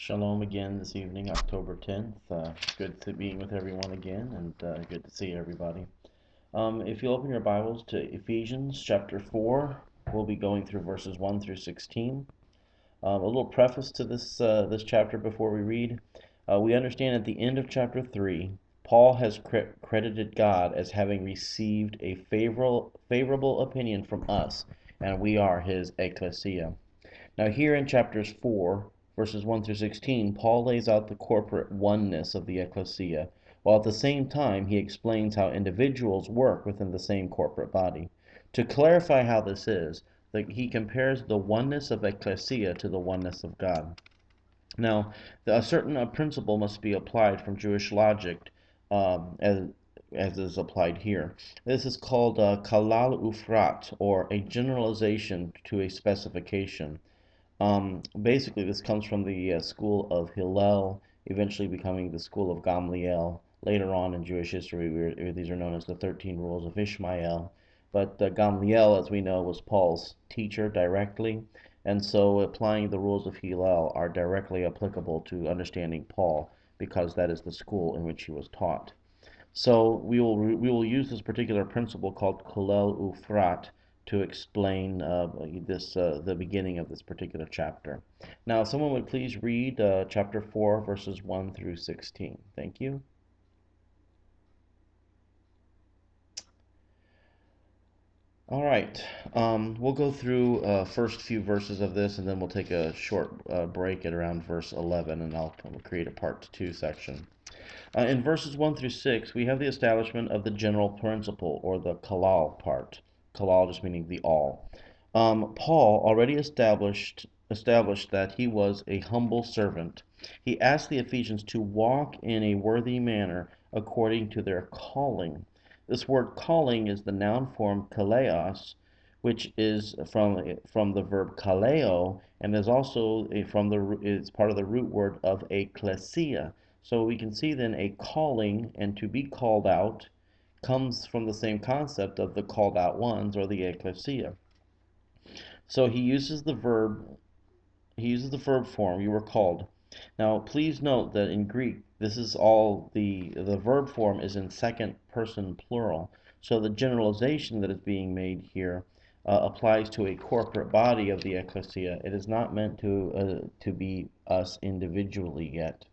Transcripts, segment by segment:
Shalom again this evening, October 10th. Good to being with everyone again, and good to see everybody. If you open your Bibles to Ephesians chapter 4, we'll be going through verses 1 through 16. A little preface to this chapter before we read. We understand at the end of chapter 3, Paul has credited God as having received a favorable opinion from us, and we are his Ekklessia. Now, here in chapters 4, verses 1 through 16, Paul lays out the corporate oneness of the ecclesia, while at the same time he explains how individuals work within the same corporate body. To clarify how this is, he compares the oneness of ecclesia to the oneness of God. Now, a certain principle must be applied from Jewish logic as is applied here. This is called kalal ufrat, or a generalization to a specification. Basically, this comes from the school of Hillel, eventually becoming the school of Gamliel. Later on in Jewish history, these are known as the 13 Rules of Ishmael. But Gamliel, as we know, was Paul's teacher directly, and so applying the rules of Hillel are directly applicable to understanding Paul, because that is the school in which he was taught. So we will use this particular principle called kolel ufrat to explain the beginning of this particular chapter. Now, if someone would please read chapter 4, verses 1 through 16. Thank you. All right, we'll go through first few verses of this, and then we'll take a short break at around verse 11, and I'll create a part 2 section. In verses 1 through 6, we have the establishment of the general principle, or the kalal part. Kalal just meaning the all. Paul already established that he was a humble servant. He asked the Ephesians to walk in a worthy manner according to their calling. This word calling is the noun form kaleos, which is from the verb kaleo, and is also it's part of the root word of ekklesia. So we can see then a calling and to be called out comes from the same concept of the called out ones, or the ekklesia. So he uses the verb form, you were called. Now please note that in Greek this is all the verb form is in second person plural. So the generalization that is being made here applies to a corporate body of the ecclesia. It is not meant to be us individually yet.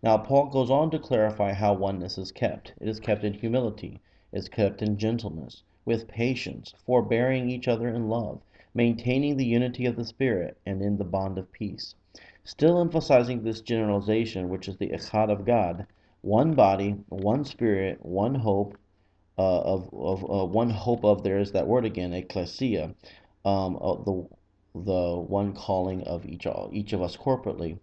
Now, Paul goes on to clarify how oneness is kept. It is kept in humility, it is kept in gentleness, with patience, forbearing each other in love, maintaining the unity of the Spirit, and in the bond of peace. Still emphasizing this generalization, which is the echad of God, one body, one Spirit, one hope, there is that word again, ekklesia, the one calling of each of us corporately.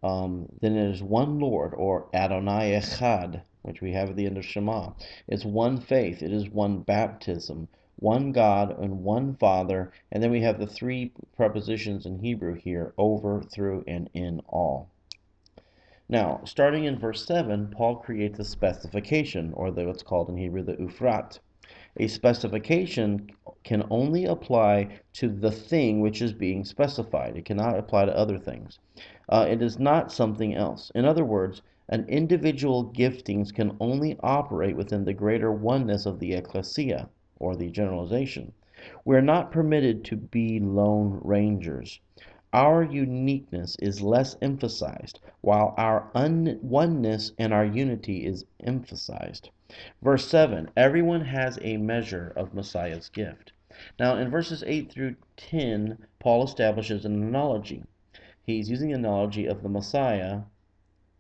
Then it is one Lord, or Adonai Echad, which we have at the end of Shema. It's one faith, it is one baptism, one God and one Father, and then we have the three prepositions in Hebrew here, over, through, and in all. Now, starting in verse 7, Paul creates a specification, or what's called in Hebrew the ufrat. A specification can only apply to the thing which is being specified. It cannot apply to other things. It is not something else. In other words, an individual giftings can only operate within the greater oneness of the ecclesia, or the generalization. We're not permitted to be lone rangers. Our uniqueness is less emphasized, while our oneness and our unity is emphasized. Verse 7, everyone has a measure of Messiah's gift. Now, in verses 8 through 10, Paul establishes an analogy. He's using the analogy of the Messiah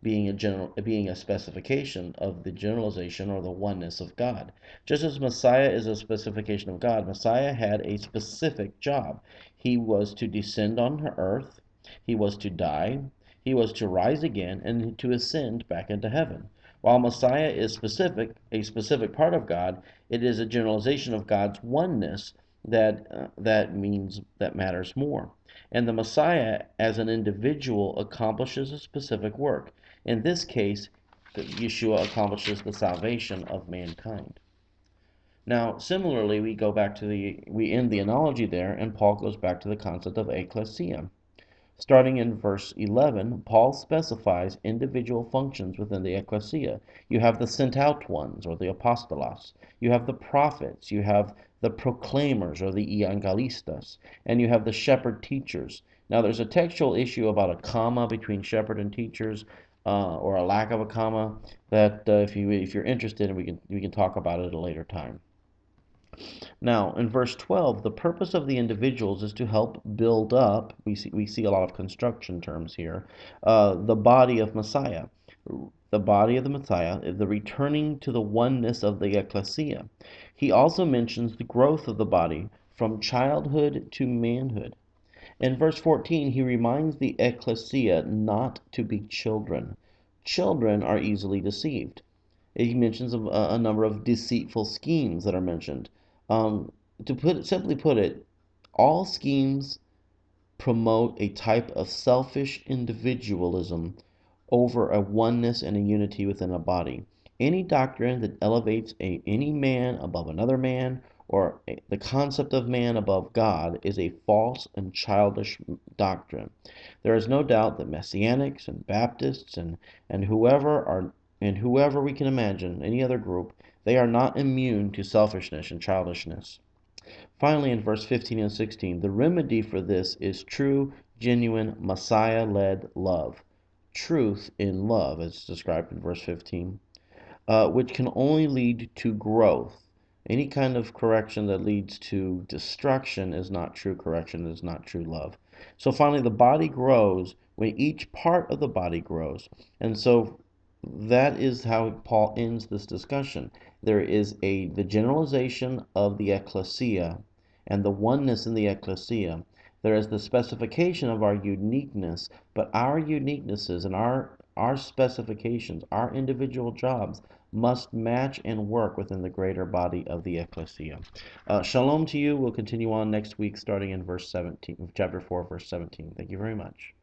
being a specification of the generalization, or the oneness of God. Just as Messiah is a specification of God, Messiah had a specific job. He was to descend on earth, he was to die, he was to rise again, and to ascend back into heaven. While Messiah is a specific part of God, it is a generalization of God's oneness that matters more. And the Messiah, as an individual, accomplishes a specific work. In this case, Yeshua accomplishes the salvation of mankind. Now, similarly, we end the analogy there, and Paul goes back to the concept of ekklesia. Starting in verse 11, Paul specifies individual functions within the ecclesia. You have the sent out ones, or the apostolos. You have the prophets. You have the proclaimers, or the evangelistas. And you have the shepherd teachers. Now, there's a textual issue about a comma between shepherd and teachers, or a lack of a comma, that if you're interested, we can talk about it at a later time. Now, in verse 12, the purpose of the individuals is to help build up, we see a lot of construction terms here, the body of Messiah. The body of the Messiah, the returning to the oneness of the ecclesia. He also mentions the growth of the body from childhood to manhood. In verse 14, he reminds the ecclesia not to be children. Children are easily deceived. He mentions a number of deceitful schemes that are mentioned. Simply put it, all schemes promote a type of selfish individualism over a oneness and a unity within a body. Any doctrine that elevates any man above another man, or the concept of man above God, is a false and childish doctrine. There is no doubt that Messianics and Baptists and whoever we can imagine, any other group, they are not immune to selfishness and childishness. Finally, in verse 15 and 16, the remedy for this is true, genuine, Messiah-led love. Truth in love, as described in verse 15, which can only lead to growth. Any kind of correction that leads to destruction is not true correction, is not true love. So finally, the body grows when each part of the body grows. And so that is how Paul ends this discussion. There is the generalization of the ecclesia and the oneness in the ecclesia. There is the specification of our uniqueness, but our uniquenesses and our specifications, our individual jobs must match and work within the greater body of the ecclesia. Shalom to you. We'll continue on next week starting in verse 17, chapter 4, verse 17. Thank you very much.